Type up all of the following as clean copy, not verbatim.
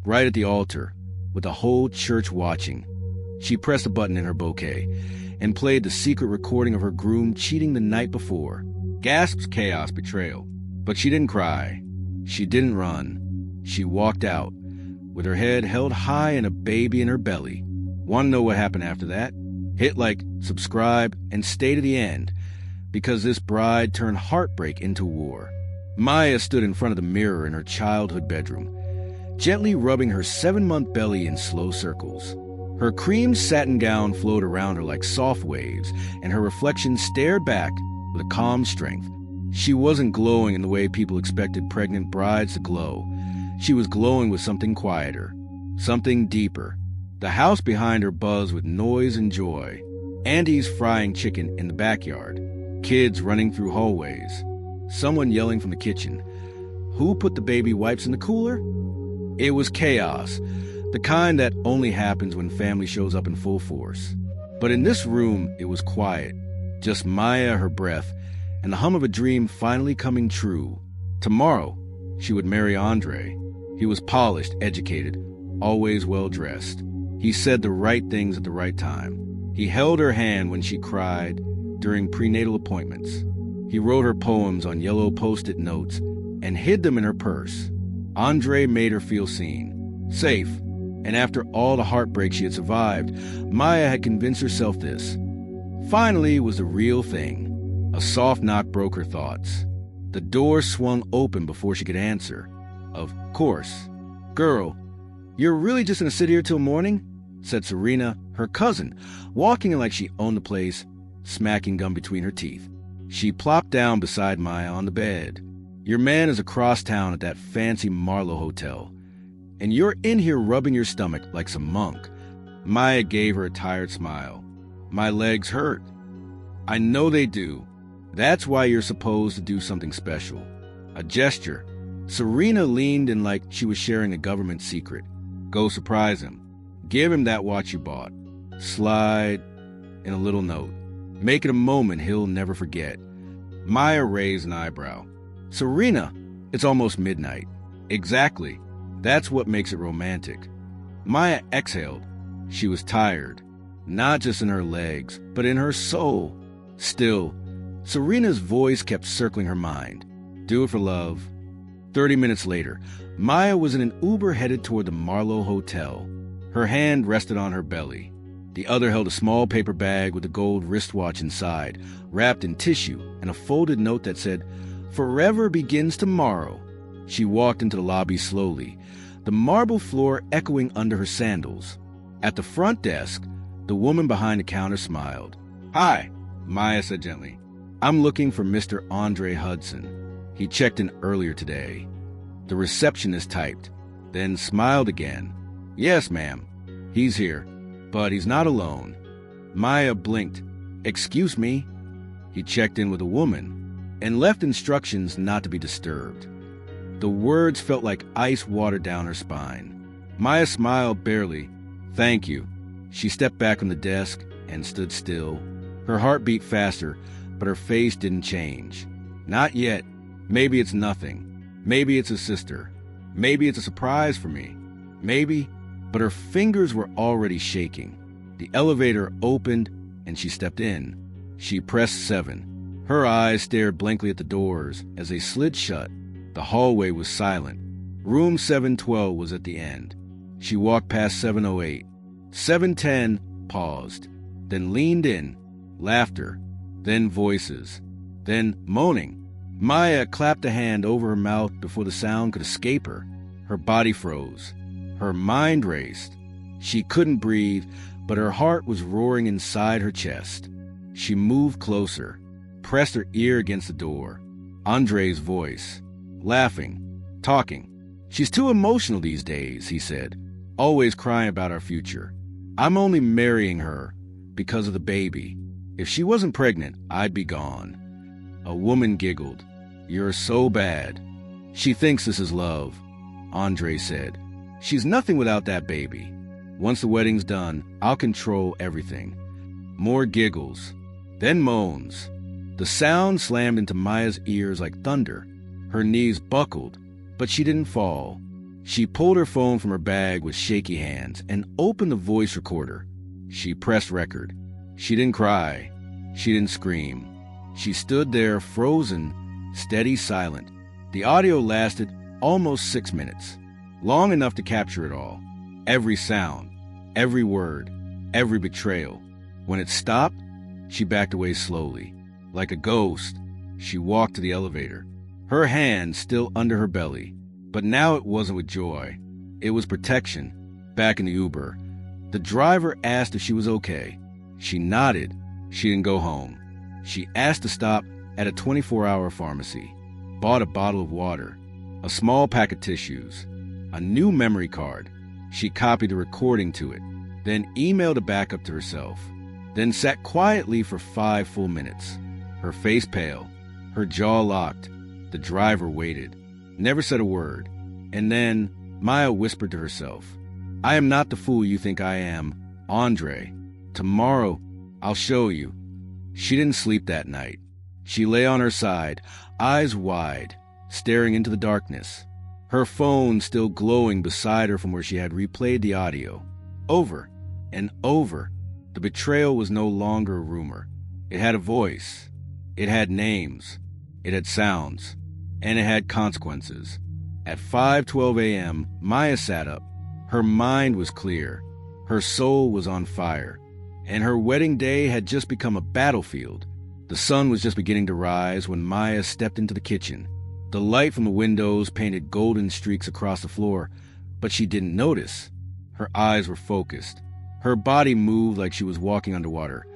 right at the altar, with the whole church watching. She pressed a button in her bouquet and played the secret recording of her groom cheating the night before. Gasps, chaos, betrayal. But she didn't cry. She didn't run. She walked out, with her head held high and a baby in her belly. Want to know what happened after that? Hit like, subscribe, and stay to the end, because this bride turned heartbreak into war. Maya stood in front of the mirror in her childhood bedroom, gently rubbing her 7-month belly in slow circles. Her cream satin gown flowed around her like soft waves, and her reflection stared back with a calm strength. She wasn't glowing in the way people expected pregnant brides to glow. She was glowing with something quieter, something deeper. The house behind her buzzed with noise and joy. Aunties frying chicken in the backyard, kids running through hallways, someone yelling from the kitchen. Who put the baby wipes in the cooler? It was chaos, the kind that only happens when family shows up in full force. But in this room, it was quiet, just Maya, her breath, and the hum of a dream finally coming true. Tomorrow, she would marry Andre. He was polished, educated, always well-dressed. He said the right things at the right time. He held her hand when she cried during prenatal appointments. He wrote her poems on yellow Post-it notes and hid them in her purse. Andre made her feel seen, safe, and after all the heartbreak she had survived, Maya had convinced herself this. Finally was the real thing. A soft knock broke her thoughts. The door swung open before she could answer. Of course. "Girl, you're really just gonna sit here till morning?" said Serena, her cousin, walking in like she owned the place, smacking gum between her teeth. She plopped down beside Maya on the bed. "Your man is across town at that fancy Marlowe hotel, and you're in here rubbing your stomach like some monk." Maya gave her a tired smile. "My legs hurt." "I know they do. That's why you're supposed to do something special." A gesture. Serena leaned in like she was sharing a government secret. "Go surprise him. Give him that watch you bought. Slide in a little note. Make it a moment he'll never forget." Maya raised an eyebrow. "Serena, it's almost midnight." "Exactly. That's what makes it romantic." Maya exhaled. She was tired, not just in her legs, but in her soul. Still, Serena's voice kept circling her mind. "Do it for love." 30 minutes later, Maya was in an Uber headed toward the Marlowe Hotel. Her hand rested on her belly. The other held a small paper bag with a gold wristwatch inside, wrapped in tissue, and a folded note that said, "Forever begins tomorrow." She walked into the lobby slowly, the marble floor echoing under her sandals. At the front desk, the woman behind the counter smiled. "Hi," Maya said gently. "I'm looking for Mr. Andre Hudson. He checked in earlier today." The receptionist typed, then smiled again. "Yes, ma'am. He's here, but he's not alone." Maya blinked. "Excuse me?" He checked in with a woman and left instructions not to be disturbed. The words felt like ice water down her spine. Maya smiled barely. "Thank you." She stepped back from the desk and stood still. Her heart beat faster, but her face didn't change. "Not yet. Maybe it's nothing. Maybe it's a sister. Maybe it's a surprise for me. Maybe." But her fingers were already shaking. The elevator opened, and she stepped in. She pressed 7. Her eyes stared blankly at the doors as they slid shut. The hallway was silent. Room 712 was at the end. She walked past 708. 710 paused, then leaned in. Laughter, then voices, then moaning. Maya clapped a hand over her mouth before the sound could escape her. Her body froze. Her mind raced. She couldn't breathe, but her heart was roaring inside her chest. She moved closer, pressed her ear against the door. Andre's voice, laughing, talking. "She's too emotional these days," he said, "always crying about our future. I'm only marrying her because of the baby. If she wasn't pregnant, I'd be gone." A woman giggled. "You're so bad." "She thinks this is love," Andre said. "She's nothing without that baby. Once the wedding's done, I'll control everything." More giggles, then moans. The sound slammed into Maya's ears like thunder. Her knees buckled, but she didn't fall. She pulled her phone from her bag with shaky hands and opened the voice recorder. She pressed record. She didn't cry. She didn't scream. She stood there, frozen, steady, silent. The audio lasted almost 6 minutes, long enough to capture it all. Every sound, every word, every betrayal. When it stopped, she backed away slowly. Like a ghost, she walked to the elevator, her hand still under her belly. But now it wasn't with joy. It was protection. Back in the Uber, the driver asked if she was okay. She nodded. She didn't go home. She asked to stop at a 24-hour pharmacy, bought a bottle of water, a small pack of tissues, a new memory card. She copied the recording to it, then emailed a backup to herself, then sat quietly for 5 full minutes, her face pale, her jaw locked. The driver waited, never said a word. And then Maya whispered to herself, "I am not the fool you think I am, Andre. Tomorrow, I'll show you." She didn't sleep that night. She lay on her side, eyes wide, staring into the darkness, her phone still glowing beside her from where she had replayed the audio. Over and over, the betrayal was no longer a rumor. It had a voice. It had names. It had sounds. And it had consequences. At 5:12 a.m., Maya sat up. Her mind was clear. Her soul was on fire. And her wedding day had just become a battlefield. The sun was just beginning to rise when Maya stepped into the kitchen. The light from the windows painted golden streaks across the floor, but she didn't notice. Her eyes were focused. Her body moved like she was walking underwater.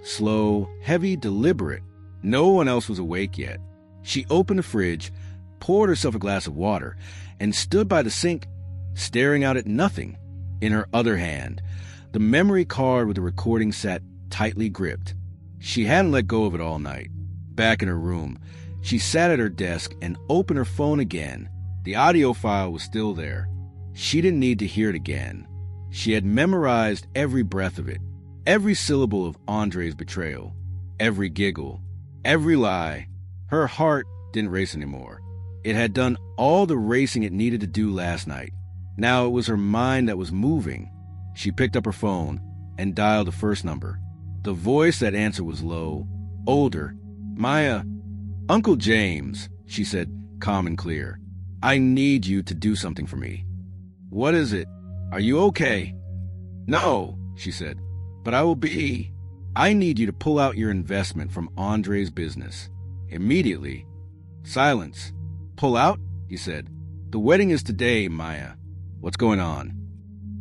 Slow, heavy, deliberate. No one else was awake yet. She opened the fridge, poured herself a glass of water, and stood by the sink, staring out at nothing. In her other hand, the memory card with the recording sat tightly gripped. She hadn't let go of it all night. Back in her room, she sat at her desk and opened her phone again. The audio file was still there. She didn't need to hear it again. She had memorized every breath of it, every syllable of Andre's betrayal, every giggle, every lie. Her heart didn't race anymore. It had done all the racing it needed to do last night. Now it was her mind that was moving. She picked up her phone and dialed the first number. The voice that answered was low, older. "Maya, Uncle James," she said, calm and clear. "I need you to do something for me." "What is it? Are you okay?" "No," she said, "but I will be. I need you to pull out your investment from Andre's business. Immediately." Silence. "Pull out?" he said. "The wedding is today, Maya. What's going on?"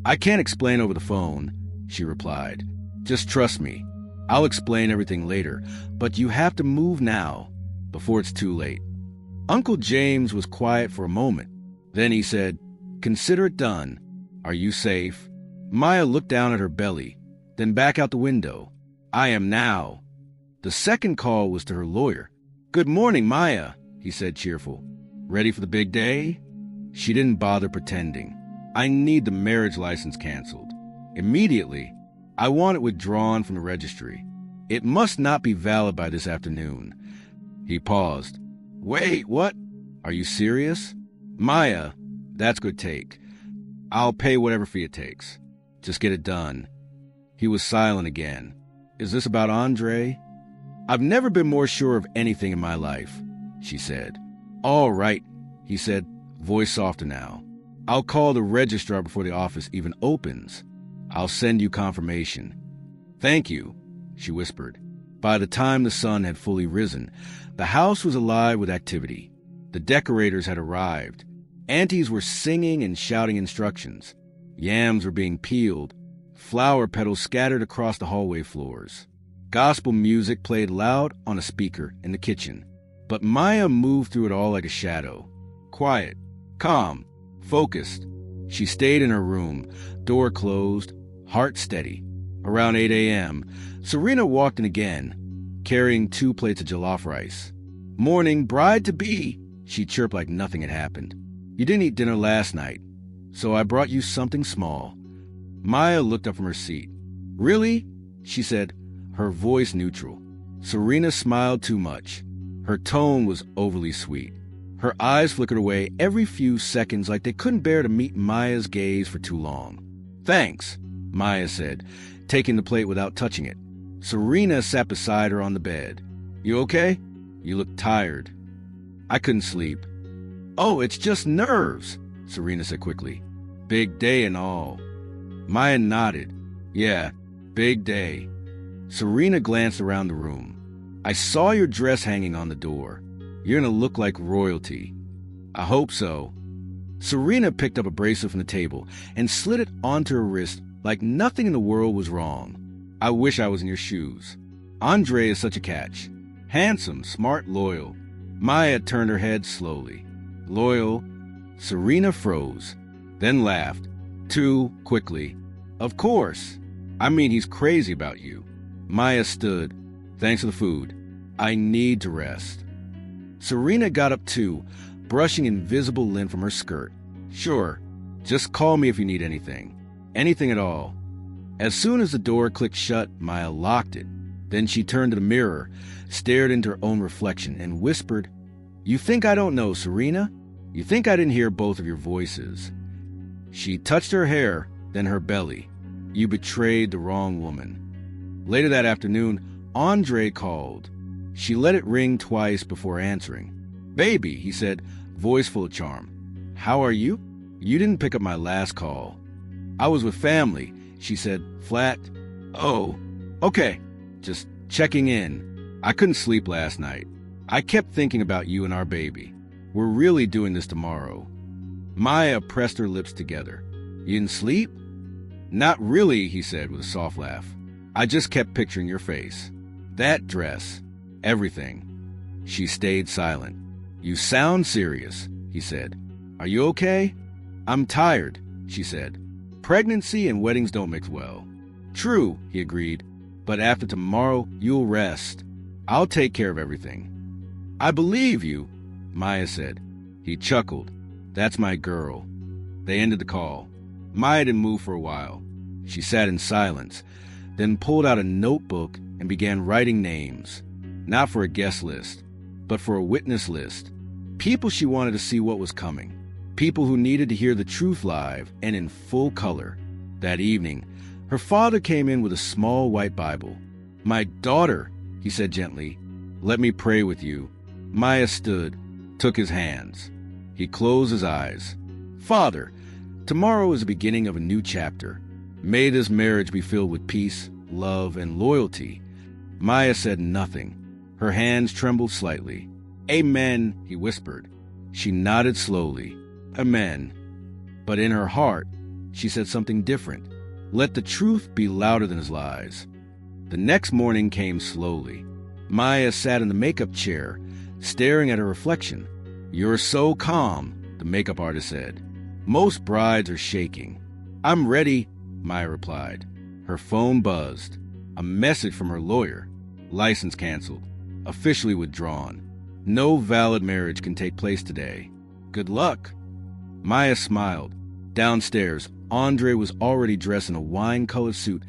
"I can't explain over the phone," she replied. "Just trust me. I'll explain everything later, but you have to move now, before it's too late." Uncle James was quiet for a moment. Then he said, "Consider it done. Are you safe?" Maya looked down at her belly, then back out the window. "I am now." The second call was to her lawyer. "Good morning, Maya," he said, cheerful. "Ready for the big day?" She didn't bother pretending. "I need the marriage license canceled. Immediately. I want it withdrawn from the registry. It must not be valid by this afternoon." He paused. "Wait, what? Are you serious?" "Maya, that's good take. I'll pay whatever fee it takes. Just get it done." He was silent again. "Is this about Andre?" "I've never been more sure of anything in my life," she said. "All right," he said, voice softer now. "I'll call the registrar before the office even opens. I'll send you confirmation." "Thank you," she whispered. By the time the sun had fully risen, the house was alive with activity. The decorators had arrived. Aunties were singing and shouting instructions. Yams were being peeled. Flower petals scattered across the hallway floors. Gospel music played loud on a speaker in the kitchen. But Maya moved through it all like a shadow. Quiet, calm, focused. She stayed in her room, door closed, heart steady. Around 8 a.m., Serena walked in again, carrying 2 plates of jollof rice. "Morning, bride-to-be," she chirped like nothing had happened. "You didn't eat dinner last night, so I brought you something small." Maya looked up from her seat. "Really?" she said, her voice neutral. Serena smiled too much. Her tone was overly sweet. Her eyes flickered away every few seconds like they couldn't bear to meet Maya's gaze for too long. "Thanks," Maya said, taking the plate without touching it. Serena sat beside her on the bed. "You okay? You look tired." "I couldn't sleep." "Oh, it's just nerves," Serena said quickly. "Big day and all." Maya nodded. "Yeah, big day." Serena glanced around the room. "I saw your dress hanging on the door. You're gonna look like royalty." "I hope so." Serena picked up a bracelet from the table and slid it onto her wrist like nothing in the world was wrong. "I wish I was in your shoes. Andre is such a catch. Handsome, smart, loyal." Maya turned her head slowly. "Loyal?" Serena froze, then laughed, too quickly. "Of course. I mean, he's crazy about you." Maya stood. "Thanks for the food. I need to rest." Serena got up too, brushing invisible lint from her skirt. "Sure. Just call me if you need anything. Anything at all." As soon as the door clicked shut, Maya locked it. Then she turned to the mirror, stared into her own reflection, and whispered, "You think I don't know, Serena? You think I didn't hear both of your voices?" She touched her hair, then her belly. "You betrayed the wrong woman." Later that afternoon, Andre called. She let it ring twice before answering. "Baby," he said, voice full of charm. "How are you? You didn't pick up my last call." "I was with family," she said, flat. "Oh, okay. Just checking in. I couldn't sleep last night. I kept thinking about you and our baby. We're really doing this tomorrow." Maya pressed her lips together. "You didn't sleep?" "Not really," he said with a soft laugh. "I just kept picturing your face. That dress. Everything." She stayed silent. "You sound serious," he said. "Are you okay?" "I'm tired," she said. "Pregnancy and weddings don't mix well." "True," he agreed. "But after tomorrow, you'll rest. I'll take care of everything." "I believe you," Maya said. He chuckled. "That's my girl." They ended the call. Maya didn't move for a while. She sat in silence, then pulled out a notebook and began writing names. Not for a guest list, but for a witness list. People she wanted to see what was coming. People who needed to hear the truth live and in full color. That evening, her father came in with a small white Bible. "My daughter," he said gently, "let me pray with you." Maya stood, took his hands. He closed his eyes. "Father, tomorrow is the beginning of a new chapter. May this marriage be filled with peace, love, and loyalty." Maya said nothing. Her hands trembled slightly. "Amen," he whispered. She nodded slowly. "Amen." But in her heart, she said something different. Let the truth be louder than his lies. The next morning came slowly. Maya sat in the makeup chair, staring at her reflection. "You're so calm," the makeup artist said. "Most brides are shaking." "I'm ready," Maya replied. Her phone buzzed. A message from her lawyer. License canceled. Officially withdrawn. No valid marriage can take place today. Good luck. Maya smiled. Downstairs, Andre was already dressed in a wine-colored suit,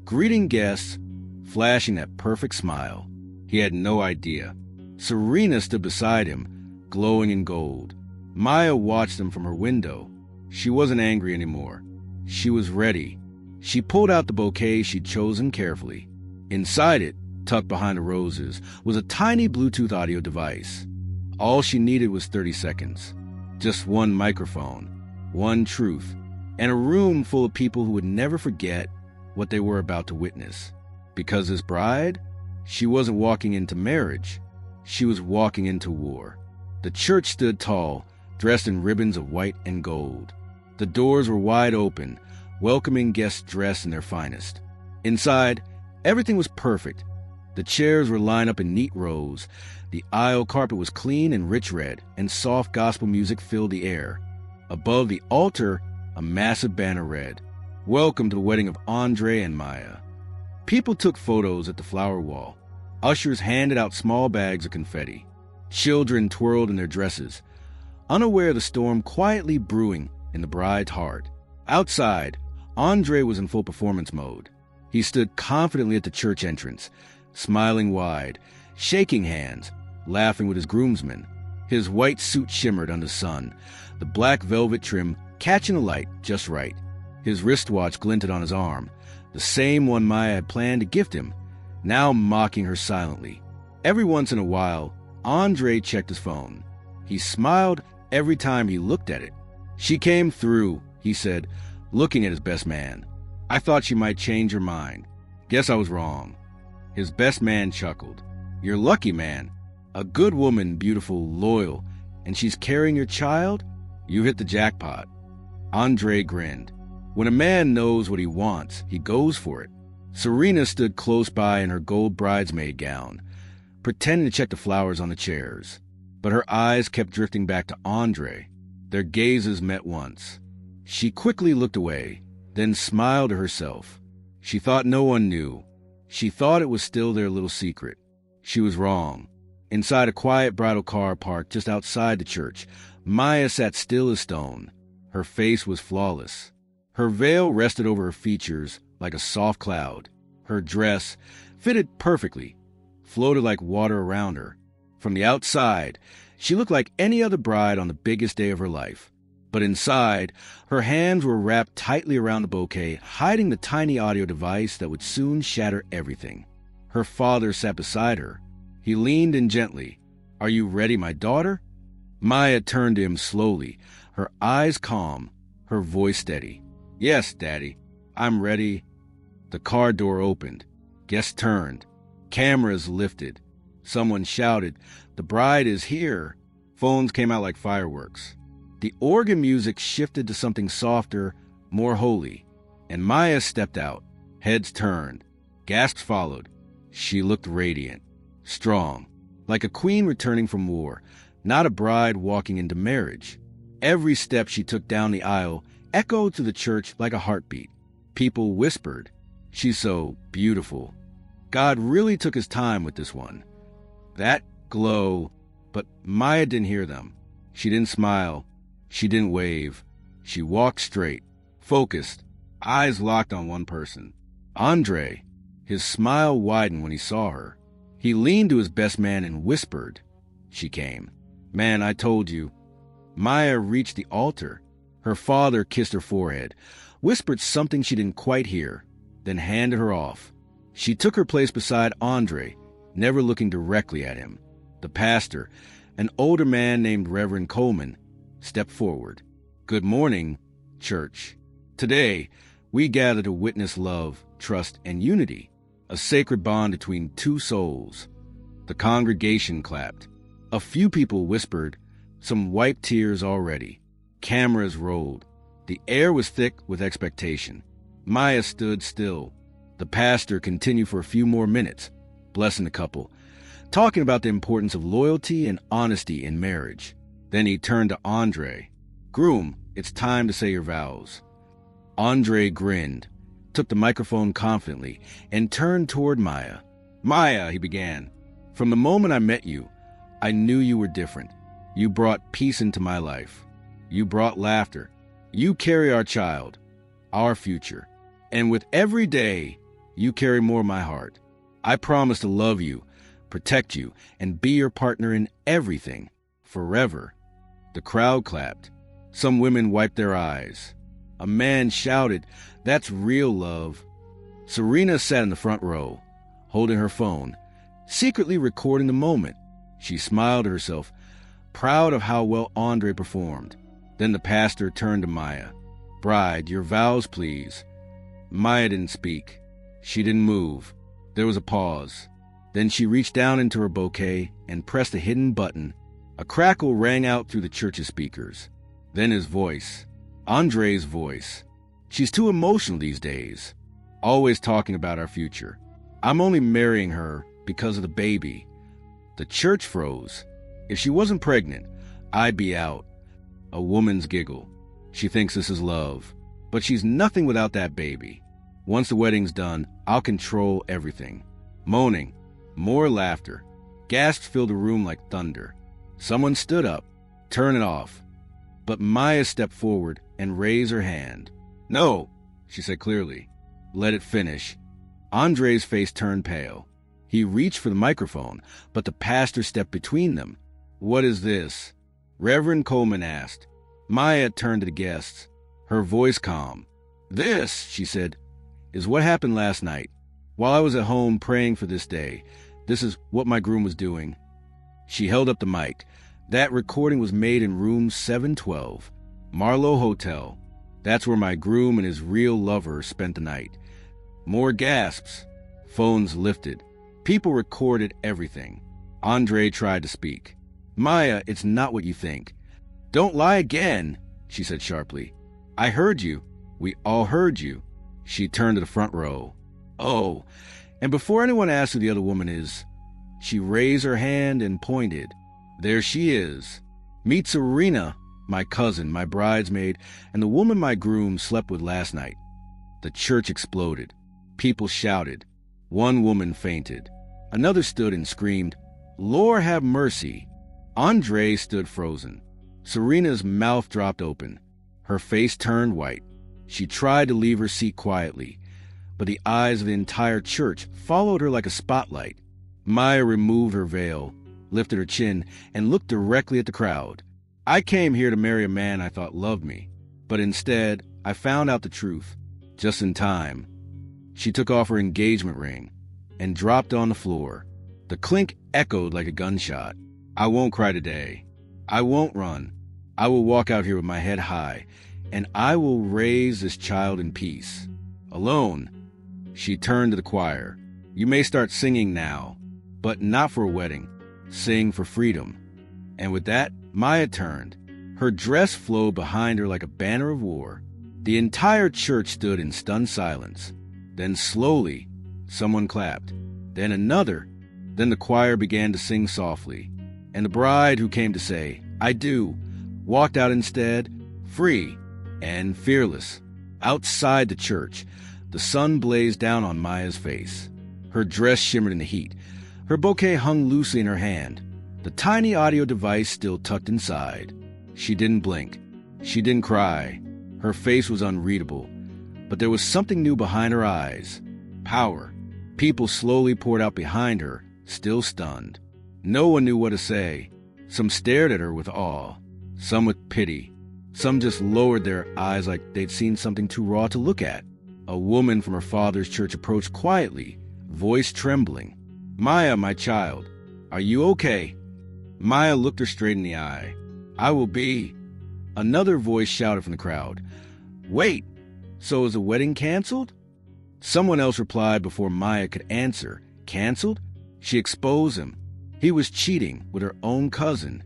greeting guests, flashing that perfect smile. He had no idea. Serena stood beside him, glowing in gold. Maya watched them from her window. She wasn't angry anymore. She was ready. She pulled out the bouquet she'd chosen carefully. Inside it, tucked behind the roses, was a tiny Bluetooth audio device. All she needed was 30 seconds. Just one microphone, one truth, and a room full of people who would never forget what they were about to witness. Because as bride, she wasn't walking into marriage. She was walking into war. The church stood tall, dressed in ribbons of white and gold. The doors were wide open, welcoming guests dressed in their finest. Inside, everything was perfect. The chairs were lined up in neat rows. The aisle carpet was clean and rich red, and soft gospel music filled the air. Above the altar, a massive banner read, "Welcome to the wedding of Andre and Maya." People took photos at the flower wall. Ushers handed out small bags of confetti. Children twirled in their dresses, unaware of the storm quietly brewing in the bride's heart. Outside, Andre was in full performance mode. He stood confidently at the church entrance, smiling wide, shaking hands, laughing with his groomsmen. His white suit shimmered under the sun, the black velvet trim catching the light just right. His wristwatch glinted on his arm, the same one Maya had planned to gift him, now mocking her silently. Every once in a while, Andre checked his phone. He smiled every time he looked at it. "She came through," he said, looking at his best man. "I thought she might change her mind. Guess I was wrong." His best man chuckled. "You're lucky, man. A good woman, beautiful, loyal, and she's carrying your child? You hit the jackpot." Andre grinned. When a man knows what he wants, he goes for it. Serena stood close by in her gold bridesmaid gown, pretending to check the flowers on the chairs. But her eyes kept drifting back to Andre. Their gazes met once. She quickly looked away, then smiled to herself. She thought no one knew. She thought it was still their little secret. She was wrong. Inside a quiet bridal car parked just outside the church, Maya sat still as stone. Her face was flawless. Her veil rested over her features like a soft cloud. Her dress fitted perfectly, floated like water around her. From the outside, she looked like any other bride on the biggest day of her life. But inside, her hands were wrapped tightly around the bouquet, hiding the tiny audio device that would soon shatter everything. Her father sat beside her. He leaned in gently. "Are you ready, my daughter?" Maya turned to him slowly, her eyes calm, her voice steady. "Yes, Daddy, I'm ready." The car door opened. Guests turned. Cameras lifted. Someone shouted, "The bride is here." Phones came out like fireworks. The organ music shifted to something softer, more holy, and Maya stepped out. Heads turned. Gasps followed. She looked radiant, strong, like a queen returning from war, not a bride walking into marriage. Every step she took down the aisle echoed through the church like a heartbeat. People whispered, "She's so beautiful." God really took his time with this one. That glow, but Maya didn't hear them. She didn't smile. She didn't wave. She walked straight, focused, eyes locked on one person. Andre. His smile widened when he saw her. He leaned to his best man and whispered. She came. "Man, I told you." Maya reached the altar. Her father kissed her forehead, whispered something she didn't quite hear, then handed her off. She took her place beside Andre, never looking directly at him. The pastor, an older man named Reverend Coleman, stepped forward. "Good morning, church. Today, we gather to witness love, trust, and unity, a sacred bond between two souls." The congregation clapped. A few people whispered, some wiped tears already. Cameras rolled. The air was thick with expectation. Maya stood still. The pastor continued for a few more minutes, blessing the couple, talking about the importance of loyalty and honesty in marriage. Then he turned to Andre. "Groom, it's time to say your vows." Andre grinned, took the microphone confidently, and turned toward Maya. "Maya," he began, "from the moment I met you, I knew you were different. You brought peace into my life. You brought laughter. You carry our child, our future. And with every day, you carry more of my heart. I promise to love you, protect you, and be your partner in everything, forever." The crowd clapped. Some women wiped their eyes. A man shouted, "That's real love." Serena sat in the front row, holding her phone, secretly recording the moment. She smiled to herself, proud of how well Andre performed. Then the pastor turned to Maya. "Bride, your vows, please." Maya didn't speak. She didn't move. There was a pause. Then she reached down into her bouquet and pressed a hidden button. A crackle rang out through the church's speakers. Then his voice. Andre's voice. "She's too emotional these days. Always talking about our future. I'm only marrying her because of the baby." The church froze. If she wasn't pregnant, I'd be out. A woman's giggle. She thinks this is love. But she's nothing without that baby. Once the wedding's done, I'll control everything. Moaning. More laughter. Gasps filled the room like thunder. Someone stood up. "Turn it off." But Maya stepped forward and raised her hand. "No," she said clearly. "Let it finish." Andre's face turned pale. He reached for the microphone, but the pastor stepped between them. "What is this?" Reverend Coleman asked. Maya turned to the guests, her voice calm. "This," she said, "is what happened last night. While I was at home praying for this day, this is what my groom was doing." She held up the mic. "That recording was made in room 712, Marlowe Hotel. That's where my groom and his real lover spent the night." More gasps. Phones lifted. People recorded everything. Andre tried to speak. "Maya, it's not what you think." "Don't lie again," she said sharply. "I heard you. We all heard you." She turned to the front row. "Oh, and before anyone asks who the other woman is," she raised her hand and pointed. "There she is. Meet Serena, my cousin, my bridesmaid, and the woman my groom slept with last night." The church exploded. People shouted. One woman fainted. Another stood and screamed, "Lord have mercy." Andre stood frozen. Serena's mouth dropped open. Her face turned white. She tried to leave her seat quietly, but the eyes of the entire church followed her like a spotlight. Maya removed her veil, lifted her chin, and looked directly at the crowd. "I came here to marry a man I thought loved me, but instead I found out the truth, just in time." She took off her engagement ring and dropped on the floor. The clink echoed like a gunshot. "I won't cry today. I won't run. I will walk out here with my head high, and I will raise this child in peace. Alone." She turned to the choir. "You may start singing now, but not for a wedding. Sing for freedom." And with that, Maya turned. Her dress flowed behind her like a banner of war. The entire church stood in stunned silence. Then slowly, someone clapped. Then another. Then the choir began to sing softly. And the bride who came to say, "I do," walked out instead, free and fearless. Outside the church, the sun blazed down on Maya's face. Her dress shimmered in the heat. Her bouquet hung loosely in her hand, the tiny audio device still tucked inside. She didn't blink. She didn't cry. Her face was unreadable, but there was something new behind her eyes. Power. People slowly poured out behind her, still stunned. No one knew what to say. Some stared at her with awe, some with pity. Some just lowered their eyes like they'd seen something too raw to look at. A woman from her father's church approached quietly, voice trembling. "Maya, my child, are you okay?" Maya looked her straight in the eye. "I will be." Another voice shouted from the crowd. "Wait, so is the wedding canceled?" Someone else replied before Maya could answer. "Canceled?" She exposed him. He was cheating with her own cousin.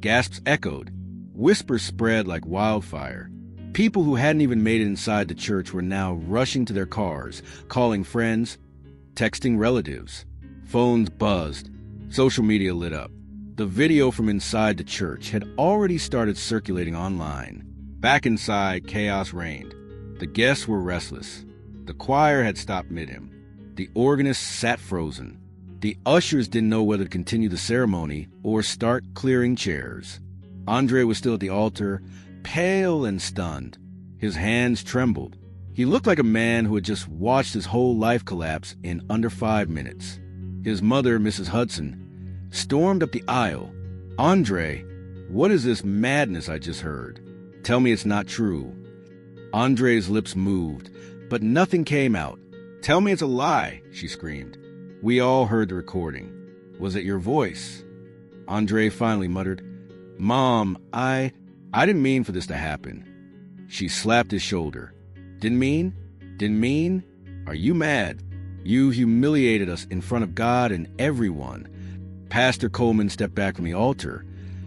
Gasps echoed. Whispers spread like wildfire. People who hadn't even made it inside the church were now rushing to their cars, calling friends, texting relatives. Phones buzzed. Social media lit up. The video from inside the church had already started circulating online. Back inside, chaos reigned. The guests were restless. The choir had stopped mid-hymn. The organist sat frozen. The ushers didn't know whether to continue the ceremony or start clearing chairs. Andre was still at the altar, pale and stunned. His hands trembled. He looked like a man who had just watched his whole life collapse in under 5 minutes. His mother, Mrs. Hudson, stormed up the aisle. "Andre, what is this madness I just heard? Tell me it's not true." Andre's lips moved, but nothing came out. "Tell me it's a lie," she screamed. We all heard the recording. "Was it your voice?" Andre finally muttered, "Mom, I didn't mean for this to happen." She slapped his shoulder. Didn't mean? Didn't mean? Are you mad? You humiliated us in front of God and everyone." Pastor Coleman stepped back from the altar,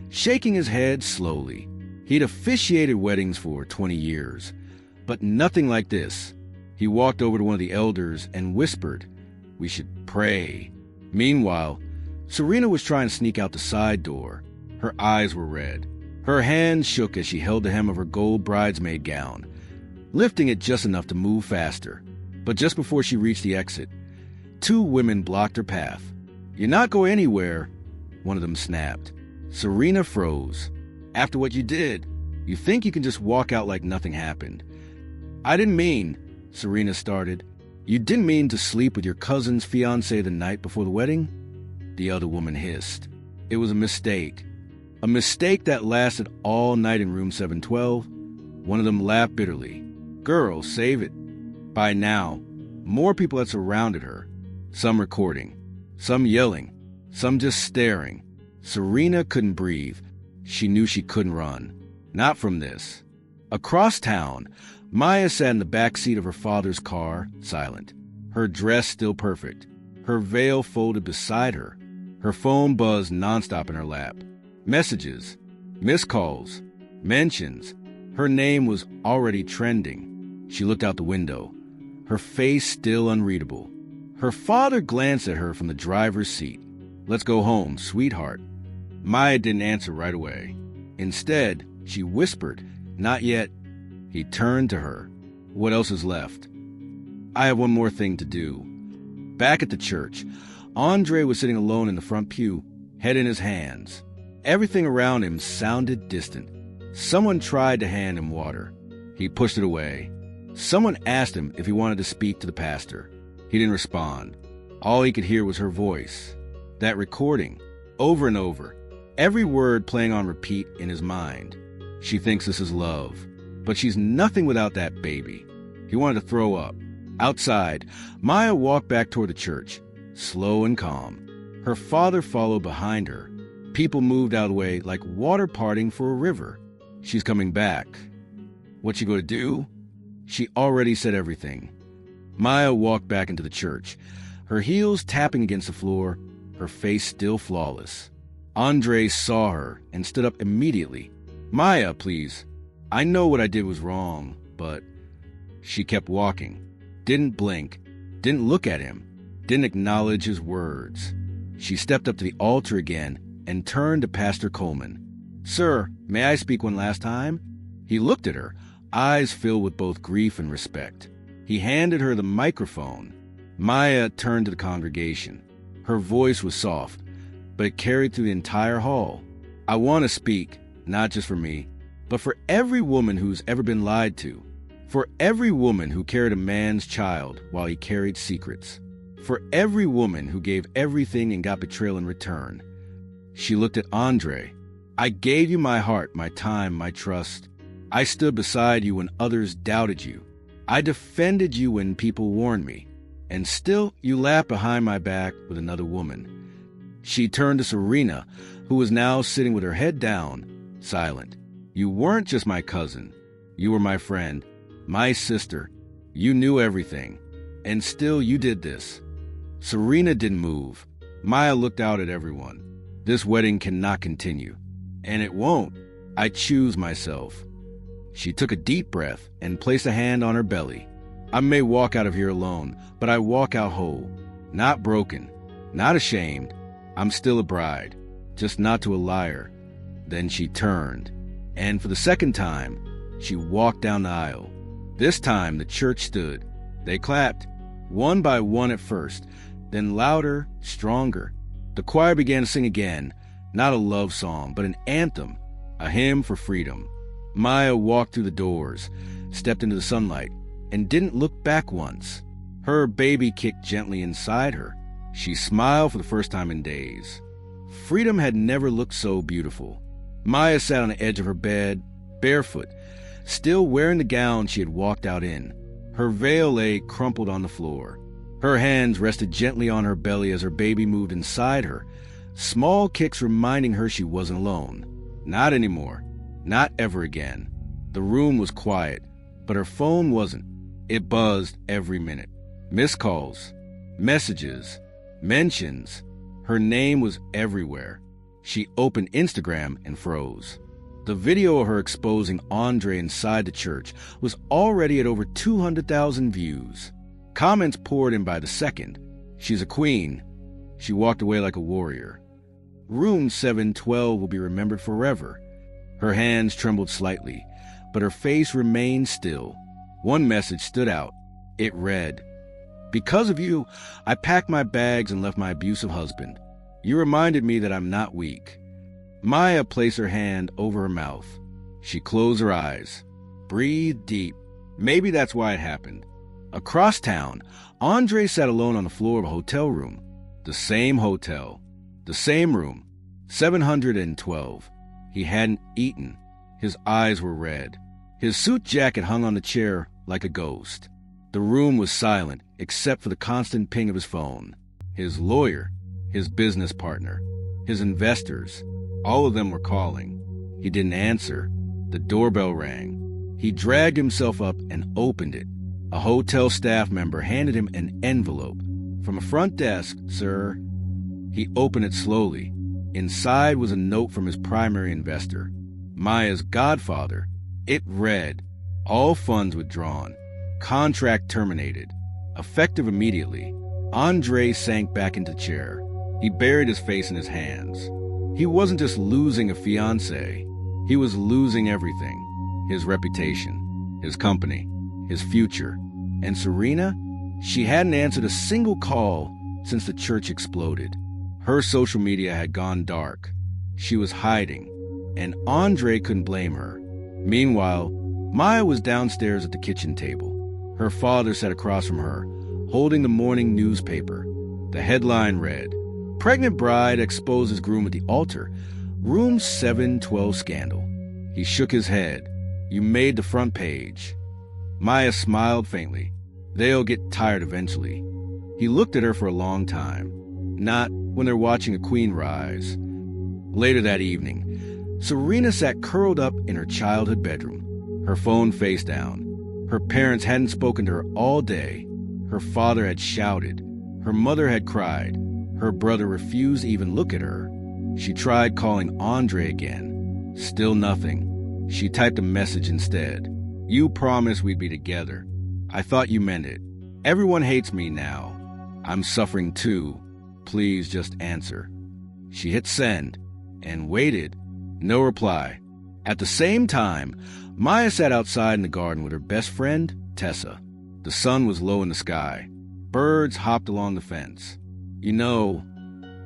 shaking his head slowly. He'd officiated weddings for 20 years, but nothing like this. He walked over to one of the elders and whispered, "We should pray." Meanwhile, Serena was trying to sneak out the side door. Her eyes were red. Her hands shook as she held the hem of her gold bridesmaid gown, lifting it just enough to move faster. But just before she reached the exit, 2 women blocked her path. "You're not going anywhere," one of them snapped. Serena froze. "After what you did, you think you can just walk out like nothing happened." "I didn't mean," Serena started. "You didn't mean to sleep with your cousin's fiancé the night before the wedding?" The other woman hissed. "It was a mistake. A mistake that lasted all night in room 712. One of them laughed bitterly. Girl, save it. By now, more people had surrounded her, some recording, some yelling, some just staring. Serena couldn't breathe. She knew she couldn't run. Not from this. Across town, Maya sat in the back seat of her father's car, silent, her dress still perfect, her veil folded beside her. Her phone buzzed nonstop in her lap. Messages, missed calls, mentions. Her name was already trending. She looked out the window, her face still unreadable. Her father glanced at her from the driver's seat. Let's go home, sweetheart. Maya didn't answer right away. Instead, she whispered, not yet. He turned to her. What else is left? I have one more thing to do. Back at the church, Andre was sitting alone in the front pew, head in his hands. Everything around him sounded distant. Someone tried to hand him water. He pushed it away. Someone asked him if he wanted to speak to the pastor. He didn't respond. All he could hear was her voice. That recording, over and over, every word playing on repeat in his mind. She thinks this is love, but she's nothing without that baby. He wanted to throw up. Outside, Maya walked back toward the church, slow and calm. Her father followed behind her. People moved out of the way like water parting for a river. She's coming back. What's she going to do? She already said everything. Maya walked back into the church, her heels tapping against the floor, her face still flawless. Andre saw her and stood up immediately. Maya, please. I know what I did was wrong, but... She kept walking, didn't blink, didn't look at him, didn't acknowledge his words. She stepped up to the altar again and turned to Pastor Coleman. Sir, may I speak one last time? He looked at her, eyes filled with both grief and respect. He handed her the microphone. Maya turned to the congregation. Her voice was soft, but it carried through the entire hall. I want to speak, not just for me, but for every woman who's ever been lied to. For every woman who carried a man's child while he carried secrets. For every woman who gave everything and got betrayal in return. She looked at Andre. I gave you my heart, my time, my trust. I stood beside you when others doubted you. I defended you when people warned me. And still, you laughed behind my back with another woman. She turned to Serena, who was now sitting with her head down, silent. You weren't just my cousin. You were my friend, my sister. You knew everything. And still, you did this. Serena didn't move. Maya looked out at everyone. This wedding cannot continue. And it won't. I choose myself. She took a deep breath and placed a hand on her belly. I may walk out of here alone, but I walk out whole. Not broken. Not ashamed. I'm still a bride. Just not to a liar. Then she turned. And for the second time, she walked down the aisle. This time, the church stood. They clapped, one by one at first, then louder, stronger. The choir began to sing again, not a love song, but an anthem, a hymn for freedom. Maya walked through the doors, stepped into the sunlight, and didn't look back once. Her baby kicked gently inside her. She smiled for the first time in days. Freedom had never looked so beautiful. Maya sat on the edge of her bed, barefoot, still wearing the gown she had walked out in. Her veil lay crumpled on the floor. Her hands rested gently on her belly as her baby moved inside her, small kicks reminding her she wasn't alone. Not anymore. Not ever again. The room was quiet, but her phone wasn't. It buzzed every minute. Missed calls, messages, mentions. Her name was everywhere. She opened Instagram and froze. The video of her exposing Andre inside the church was already at over 200,000 views. Comments poured in by the second. She's a queen. She walked away like a warrior. Room 712 will be remembered forever. Her hands trembled slightly, but her face remained still. One message stood out. It read, "Because of you, I packed my bags and left my abusive husband. You reminded me that I'm not weak." Maya placed her hand over her mouth. She closed her eyes. Breathed deep. Maybe that's why it happened. Across town, Andre sat alone on the floor of a hotel room. The same hotel. The same room. 712. He hadn't eaten. His eyes were red. His suit jacket hung on the chair like a ghost. The room was silent, except for the constant ping of his phone. His lawyer, his business partner, his investors, all of them were calling. He didn't answer. The doorbell rang. He dragged himself up and opened it. A hotel staff member handed him an envelope. "From a front desk, sir." He opened it slowly. Inside was a note from his primary investor, Maya's godfather. It read, "All funds withdrawn. Contract terminated. Effective immediately." Andre sank back into the chair. He buried his face in his hands. He wasn't just losing a fiancé. He was losing everything. His reputation, his company, his future. And Serena? She hadn't answered a single call since the church exploded. Her social media had gone dark. She was hiding, and Andre couldn't blame her. Meanwhile, Maya was downstairs at the kitchen table. Her father sat across from her, holding the morning newspaper. The headline read, "Pregnant Bride Exposes Groom at the Altar. Room 712 Scandal." He shook his head. "You made the front page." Maya smiled faintly. "They'll get tired eventually." He looked at her for a long time. Not when they're watching a queen rise. Later that evening, Serena sat curled up in her childhood bedroom, her phone face down. Her parents hadn't spoken to her all day. Her father had shouted. Her mother had cried. Her brother refused to even look at her. She tried calling Andre again. Still nothing. She typed a message instead. "You promised we'd be together. I thought you meant it. Everyone hates me now. I'm suffering too. Please just answer." She hit send and waited. No reply. At the same time, Maya sat outside in the garden with her best friend, Tessa. The sun was low in the sky. Birds hopped along the fence. "You know,"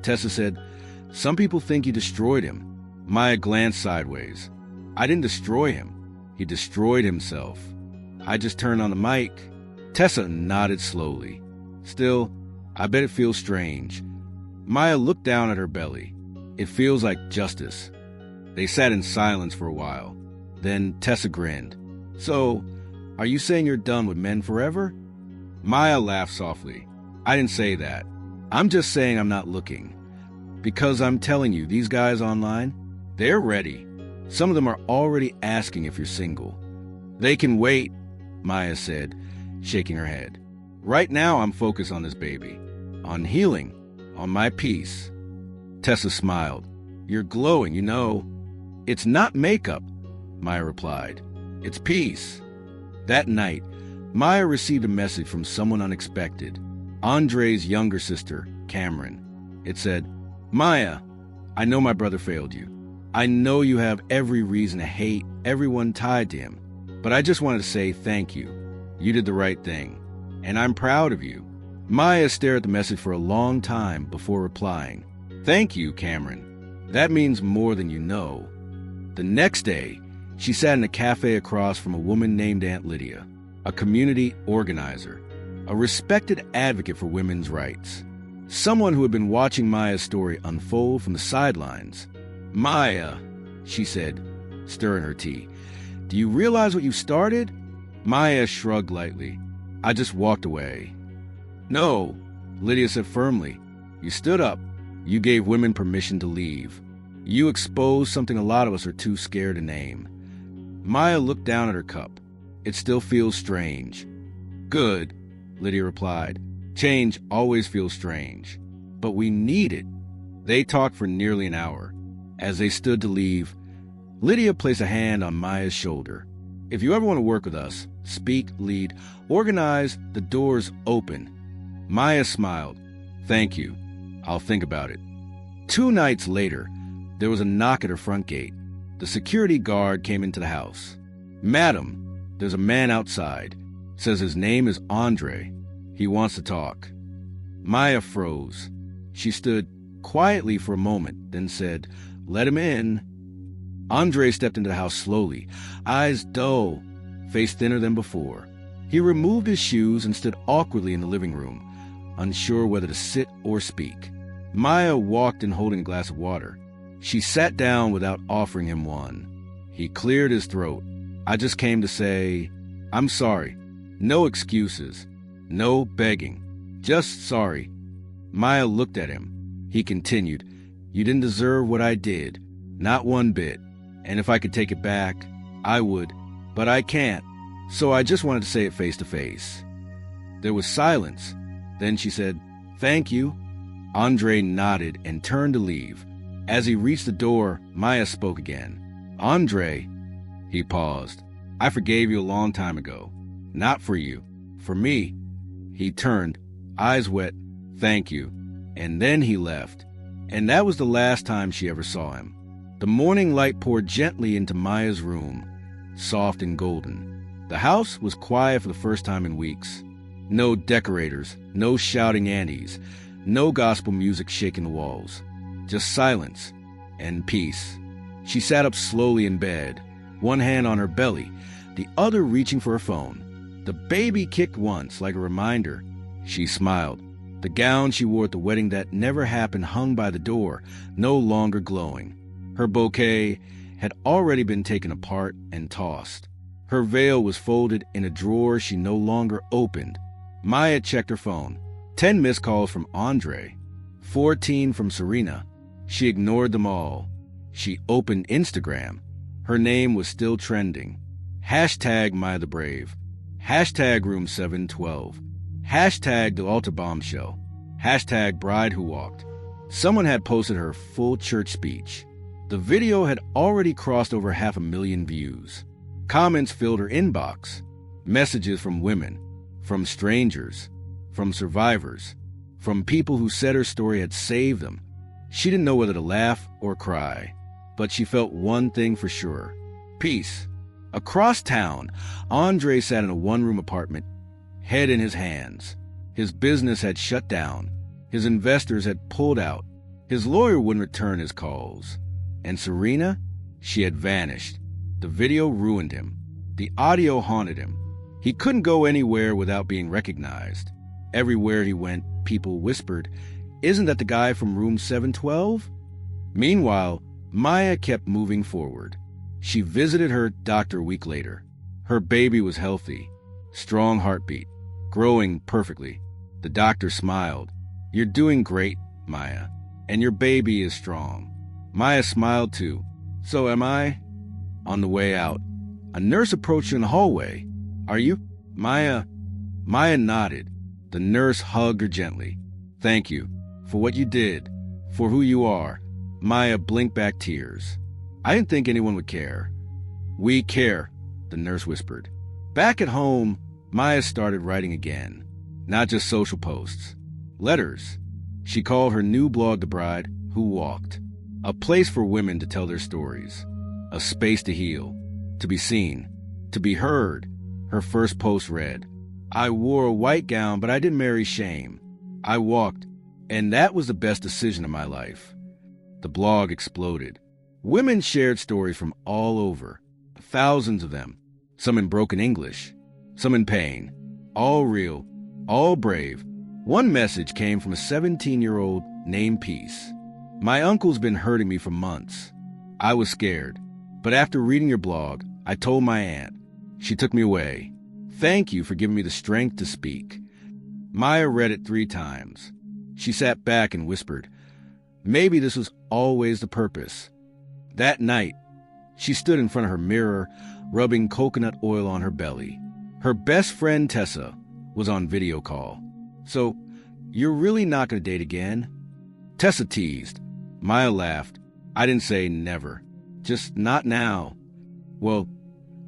Tessa said, "some people think you destroyed him." Maya glanced sideways. "I didn't destroy him. He destroyed himself. I just turned on the mic." Tessa nodded slowly. "Still, I bet it feels strange." Maya looked down at her belly. "It feels like justice." They sat in silence for a while. Then Tessa grinned. "So, are you saying you're done with men forever?" Maya laughed softly. "I didn't say that. I'm just saying I'm not looking. Because I'm telling you, these guys online, they're ready. Some of them are already asking if you're single." "They can wait," Maya said, shaking her head. "Right now I'm focused on this baby, on healing, on my peace." Tessa smiled. "You're glowing, you know." "It's not makeup," Maya replied. "It's peace." That night, Maya received a message from someone unexpected. Andre's younger sister, Cameron. It said, "Maya, I know my brother failed you. I know you have every reason to hate everyone tied to him. But I just wanted to say thank you. You did the right thing. And I'm proud of you." Maya stared at the message for a long time before replying. "Thank you, Cameron. That means more than you know." The next day, she sat in a cafe across from a woman named Aunt Lydia, a community organizer, a respected advocate for women's rights, someone who had been watching Maya's story unfold from the sidelines. "Maya," she said, stirring her tea, "do you realize what you started?" Maya shrugged lightly. "I just walked away." "No," Lydia said firmly. "You stood up. You gave women permission to leave. You exposed something a lot of us are too scared to name." Maya looked down at her cup. "It still feels strange." "Good," Lydia replied. "Change always feels strange. But we need it." They talked for nearly an hour. As they stood to leave, Lydia placed a hand on Maya's shoulder. "If you ever want to work with us, speak, lead, organize, the door's open." Maya smiled. "Thank you. I'll think about it." 2 nights later, there was a knock at her front gate. The security guard came into the house. "Madam, there's a man outside. Says his name is Andre. He wants to talk." Maya froze. She stood quietly for a moment, then said, "Let him in." Andre stepped into the house slowly, eyes dull, face thinner than before. He removed his shoes and stood awkwardly in the living room, unsure whether to sit or speak. Maya walked in holding a glass of water. She sat down without offering him one. He cleared his throat. I just came to say, I'm sorry. No excuses. No begging. Just sorry. Maya looked at him. He continued, You didn't deserve what I did. Not one bit. And if I could take it back, I would. But I can't. So I just wanted to say it face to face. There was silence. Then she said, Thank you. Andre nodded and turned to leave. As he reached the door, Maya spoke again. Andre, he paused. I forgave you a long time ago. Not for you. For me. He turned, eyes wet. Thank you. And then he left. And that was the last time she ever saw him. The morning light poured gently into Maya's room, soft and golden. The house was quiet for the first time in weeks. No decorators, no shouting aunties, no gospel music shaking the walls. Just silence and peace. She sat up slowly in bed, one hand on her belly, the other reaching for her phone. The baby kicked once, like a reminder. She smiled. The gown she wore at the wedding that never happened hung by the door, no longer glowing. Her bouquet had already been taken apart and tossed. Her veil was folded in a drawer she no longer opened. Maya checked her phone. 10 missed calls from Andre. 14 from Serena. She ignored them all. She opened Instagram. Her name was still trending. Hashtag Maya the Brave. Hashtag Room 712. Hashtag the altar bombshell. Hashtag bride who walked. Someone had posted her full church speech. The video had already crossed over 500,000 views. Comments filled her inbox. Messages from women, from strangers, from survivors, from people who said her story had saved them. She didn't know whether to laugh or cry, but she felt one thing for sure: peace. Across town, Andre sat in a one-room apartment, head in his hands. His business had shut down. His investors had pulled out. His lawyer wouldn't return his calls. And Serena? She had vanished. The video ruined him. The audio haunted him. He couldn't go anywhere without being recognized. Everywhere he went, people whispered, "Isn't that the guy from room 712? Meanwhile, Maya kept moving forward. She visited her doctor a week later. Her baby was healthy, strong heartbeat, growing perfectly. The doctor smiled. "You're doing great, Maya, and your baby is strong." Maya smiled too. "So am I?" On the way out, a nurse approached her in the hallway. "Are you?" Maya nodded. The nurse hugged her gently. "Thank you for what you did, for who you are." Maya blinked back tears. "I didn't think anyone would care." "We care," the nurse whispered. Back at home, Maya started writing again. Not just social posts. Letters. She called her new blog The Bride Who Walked. A place for women to tell their stories. A space to heal. To be seen. To be heard. Her first post read, "I wore a white gown, but I didn't marry shame. I walked, and that was the best decision of my life." The blog exploded. Women shared stories from all over. Thousands of them. Some in broken English. Some in pain. All real. All brave. One message came from a 17-year-old named Peace. "My uncle's been hurting me for months. I was scared. But after reading your blog, I told my aunt. She took me away. Thank you for giving me the strength to speak." Maya read it 3 times. She sat back and whispered, maybe this was always the purpose. That night, she stood in front of her mirror, rubbing coconut oil on her belly. Her best friend, Tessa, was on video call. "So, you're really not going to date again?" Tessa teased. Maya laughed. "I didn't say never. Just not now." "Well,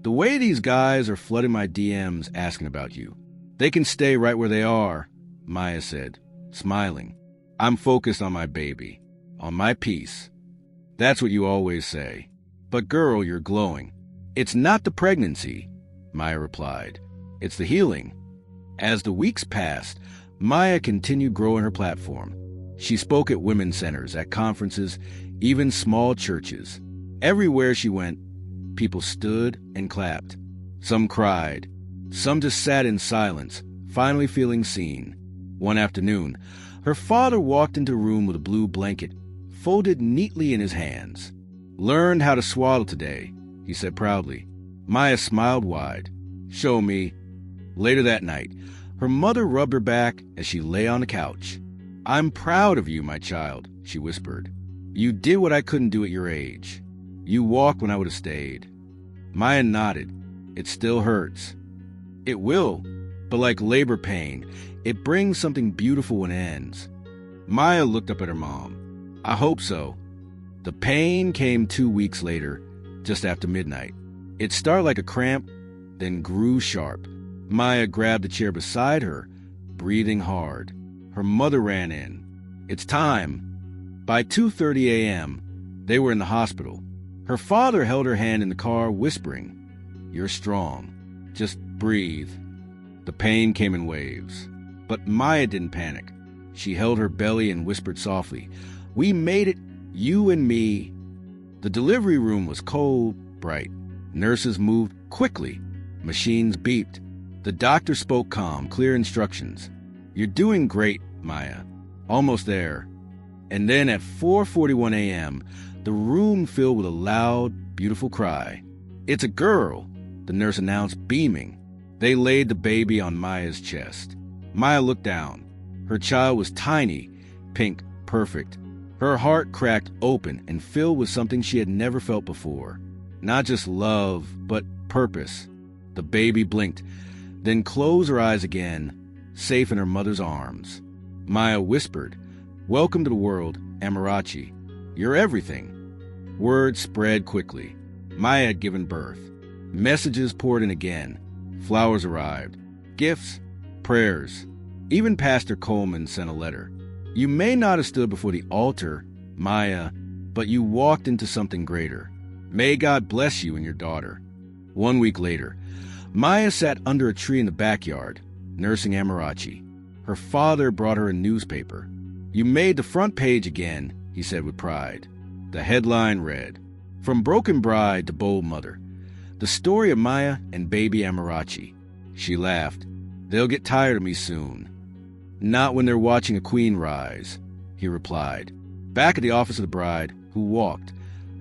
the way these guys are flooding my DMs asking about you, they can stay right where they are," Maya said, smiling. "I'm focused on my baby, on my peace." "That's what you always say. But girl, you're glowing." "It's not the pregnancy," Maya replied. "It's the healing." As the weeks passed, Maya continued growing her platform. She spoke at women's centers, at conferences, even small churches. Everywhere she went, people stood and clapped. Some cried. Some just sat in silence, finally feeling seen. One afternoon, her father walked into a room with a blue blanket, folded neatly in his hands. "Learned how to swallow today," he said proudly. Maya smiled wide. "Show me." Later that night, her mother rubbed her back as she lay on the couch. "I'm proud of you, my child," she whispered. "You did what I couldn't do at your age. You walked when I would have stayed." Maya nodded. "It still hurts." "It will, but like labor pain, it brings something beautiful when it ends." Maya looked up at her mom. "I hope so." The pain came 2 weeks later, just after midnight. It started like a cramp, then grew sharp. Maya grabbed the chair beside her, breathing hard. Her mother ran in. "It's time." By 2:30 a.m., they were in the hospital. Her father held her hand in the car, whispering, "You're strong. Just breathe." The pain came in waves. But Maya didn't panic. She held her belly and whispered softly, "We made it, you and me." The delivery room was cold, bright. Nurses moved quickly. Machines beeped. The doctor spoke calm, clear instructions. "You're doing great, Maya. Almost there." And then at 4:41 a.m., the room filled with a loud, beautiful cry. "It's a girl," the nurse announced, beaming. They laid the baby on Maya's chest. Maya looked down. Her child was tiny, pink, perfect. Her heart cracked open and filled with something she had never felt before. Not just love, but purpose. The baby blinked, then closed her eyes again, safe in her mother's arms. Maya whispered, "Welcome to the world, Amarachi. You're everything." Words spread quickly. Maya had given birth. Messages poured in again. Flowers arrived. Gifts, prayers. Even Pastor Coleman sent a letter. "You may not have stood before the altar, Maya, but you walked into something greater. May God bless you and your daughter." 1 week later, Maya sat under a tree in the backyard, nursing Amarachi. Her father brought her a newspaper. "You made the front page again," he said with pride. The headline read, "From Broken Bride to Bold Mother, the story of Maya and baby Amarachi." She laughed. "They'll get tired of me soon." "Not when they're watching a queen rise," he replied. Back at the office of the bride, who walked,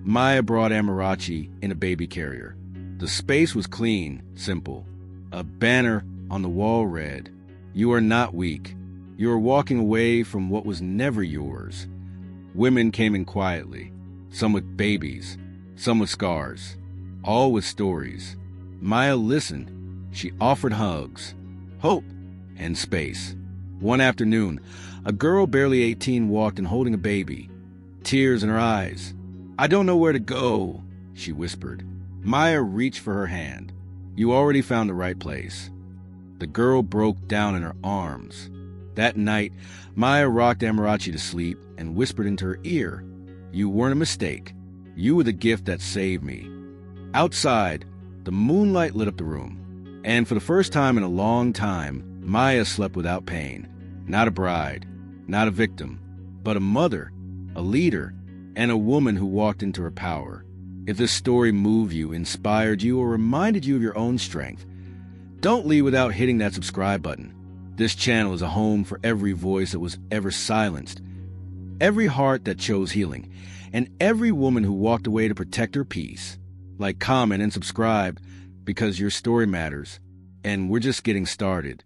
Maya brought Amarachi in a baby carrier. The space was clean, simple. A banner on the wall read, "You are not weak. You are walking away from what was never yours." Women came in quietly, some with babies, some with scars, all with stories. Maya listened. She offered hugs, hope, and space. One afternoon, a girl barely 18 walked in holding a baby, tears in her eyes. "I don't know where to go," she whispered. Maya reached for her hand. "You already found the right place." The girl broke down in her arms. That night, Maya rocked Amarachi to sleep and whispered into her ear, "You weren't a mistake. You were the gift that saved me." Outside, the moonlight lit up the room. And for the first time in a long time, Maya slept without pain. Not a bride, not a victim, but a mother, a leader, and a woman who walked into her power. If this story moved you, inspired you, or reminded you of your own strength, don't leave without hitting that subscribe button. This channel is a home for every voice that was ever silenced, every heart that chose healing, and every woman who walked away to protect her peace. Like, comment, and subscribe, because your story matters, and we're just getting started.